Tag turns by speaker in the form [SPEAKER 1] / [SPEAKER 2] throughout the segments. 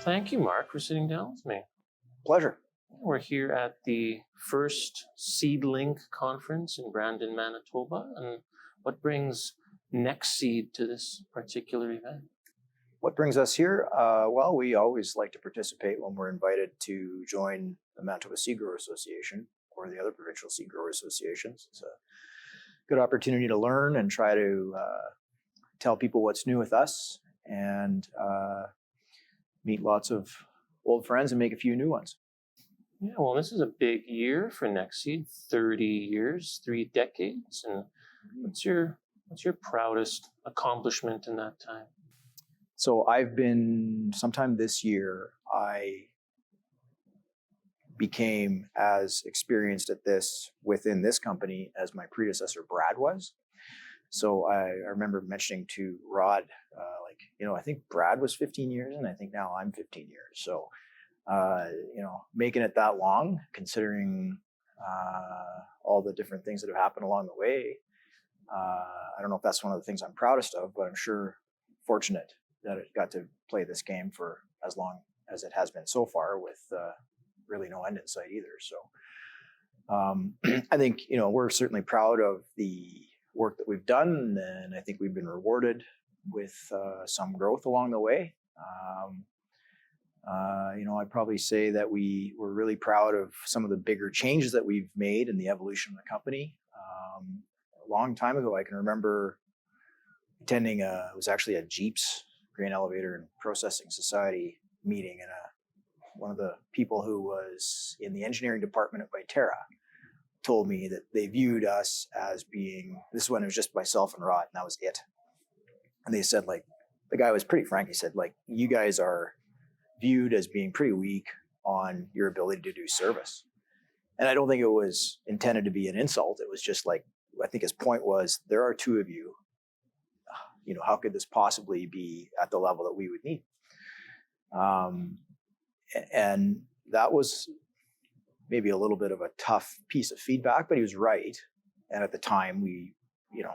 [SPEAKER 1] Thank you, Mark, for sitting down with me.
[SPEAKER 2] Pleasure.
[SPEAKER 1] We're here at the first SeedLink conference in Brandon, Manitoba. And what brings Nexeed to this particular event?
[SPEAKER 2] What brings us here? Well, we always like to participate when we're invited to join the Manitoba Seed Grower Association or the other provincial seed grower associations. It's a good opportunity to learn and try to tell people what's new with us and meet lots of old friends and make a few new ones.
[SPEAKER 1] Yeah, well, this is a big year for Nexeed, 30 years, 3 decades. And what's your proudest accomplishment in that time?
[SPEAKER 2] So I've been, sometime this year, I became as experienced at this within this company as my predecessor, Brad, was. So I remember mentioning to Rod, I think Brad was 15 years and I think now I'm 15 years. So, making it that long, considering all the different things that have happened along the way, I don't know if that's one of the things I'm proudest of, but I'm sure fortunate that it got to play this game for as long as it has been so far with really no end in sight either. So I think, we're certainly proud of the work that we've done, and I think we've been rewarded with some growth along the way. I'd probably say that we were really proud of some of the bigger changes that we've made in the evolution of the company. A long time ago, I can remember attending it was actually a Jeeps Grain Elevator and Processing Society meeting, and one of the people who was in the engineering department at Viterra told me that they viewed us as being, this one, it was just myself and Rod, and that was it. And they said, the guy was pretty frank. He said, you guys are viewed as being pretty weak on your ability to do service. And I don't think it was intended to be an insult. It was just I think his point was, there are two of you. How could this possibly be at the level that we would need? And that was maybe a little bit of a tough piece of feedback, but he was right. And at the time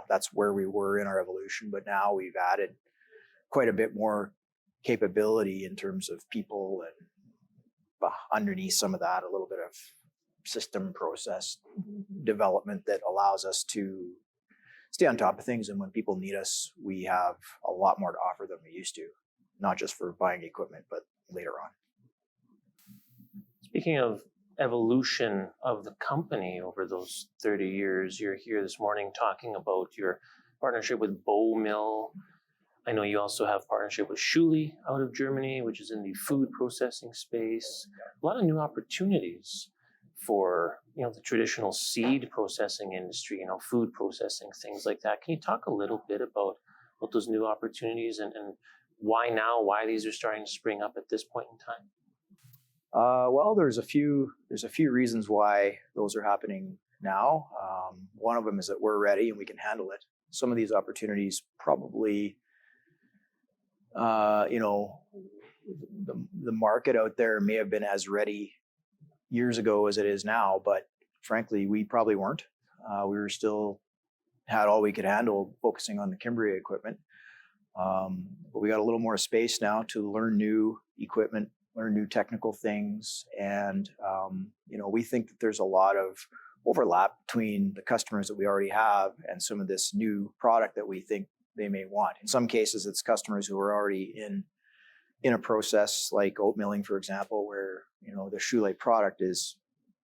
[SPEAKER 2] that's where we were in our evolution. But now we've added quite a bit more capability in terms of people, and underneath some of that, a little bit of system process development that allows us to stay on top of things. And when people need us, we have a lot more to offer than we used to, not just for buying equipment, but later on.
[SPEAKER 1] Speaking of evolution of the company over those 30 years, you're here this morning talking about your partnership with Bow Mill. I know you also have partnership with Schule out of Germany, which is in the food processing space. A lot of new opportunities for the traditional seed processing industry, food processing, things like that. Can you talk a little bit about those new opportunities and why now, why these are starting to spring up at this point in time?
[SPEAKER 2] Well, there's a few reasons why those are happening now. One of them is that we're ready and we can handle it. Some of these opportunities probably, the market out there may have been as ready years ago as it is now, but frankly, we probably weren't. We were still had all we could handle focusing on the Cambria equipment. But we got a little more space now to learn new equipment, learn new technical things. And, we think that there's a lot of overlap between the customers that we already have and some of this new product that we think they may want. In some cases, it's customers who are already in a process like oat milling, for example, where, the Schule product is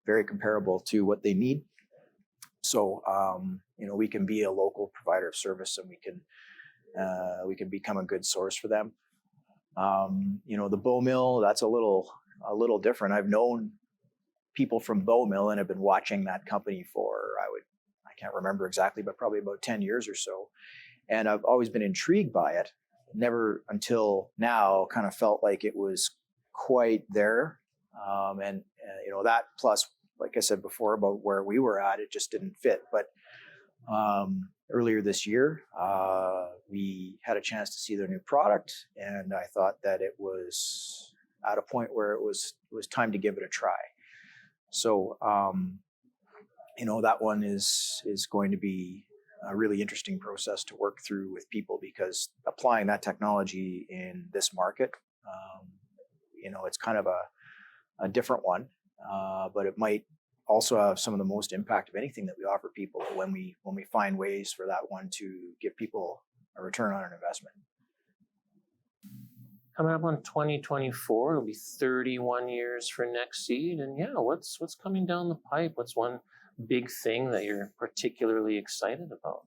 [SPEAKER 2] very comparable to what they need. So, we can be a local provider of service, and we can become a good source for them. The Bow Mill, that's a little different. I've known people from Bow Mill and have been watching that company for, I can't remember exactly, but probably about 10 years or so. And I've always been intrigued by it. Never until now kind of felt like it was quite there. That plus, like I said before, about where we were at, it just didn't fit. But earlier this year, we had a chance to see their new product, and I thought that it was at a point where it was time to give it a try. So, that one is going to be a really interesting process to work through with people, because applying that technology in this market, it's kind of a different one, but it might also have some of the most impact of anything that we offer people when we find ways for that one to give people a return on an investment.
[SPEAKER 1] Coming up on 2024, it'll be 31 years for Nexeed. And yeah, what's coming down the pipe? What's one big thing that you're particularly excited about?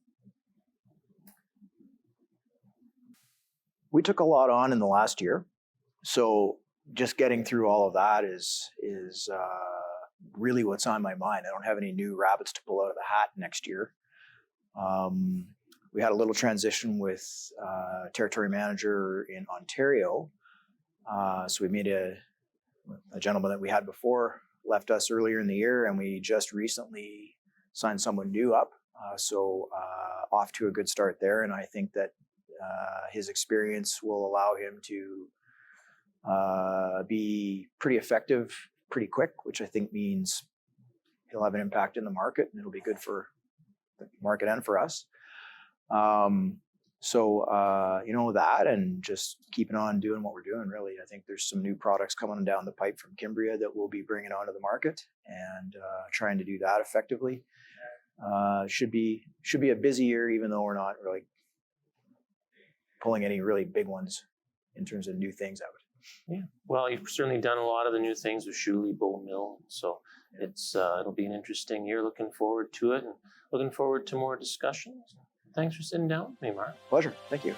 [SPEAKER 2] We took a lot on in the last year. So just getting through all of that is really what's on my mind. I don't have any new rabbits to pull out of the hat next year. We had a little transition with territory manager in Ontario. So we made a gentleman that we had before left us earlier in the year, and we just recently signed someone new up. So off to a good start there. And I think that his experience will allow him to be pretty effective pretty quick, which I think means he'll have an impact in the market, and it'll be good for the market and for us. That and just keeping on doing what we're doing, really. I think there's some new products coming down the pipe from Kimbria that we'll be bringing onto the market, and trying to do that effectively. Should be a busy year, even though we're not really pulling any really big ones in terms of new things out.
[SPEAKER 1] Yeah, well, you've certainly done a lot of the new things with Shuley, Bow Mill, so it'll be an interesting year. Looking forward to it, and looking forward to more discussions. Thanks for sitting down with me, Mark.
[SPEAKER 2] Pleasure. Thank you.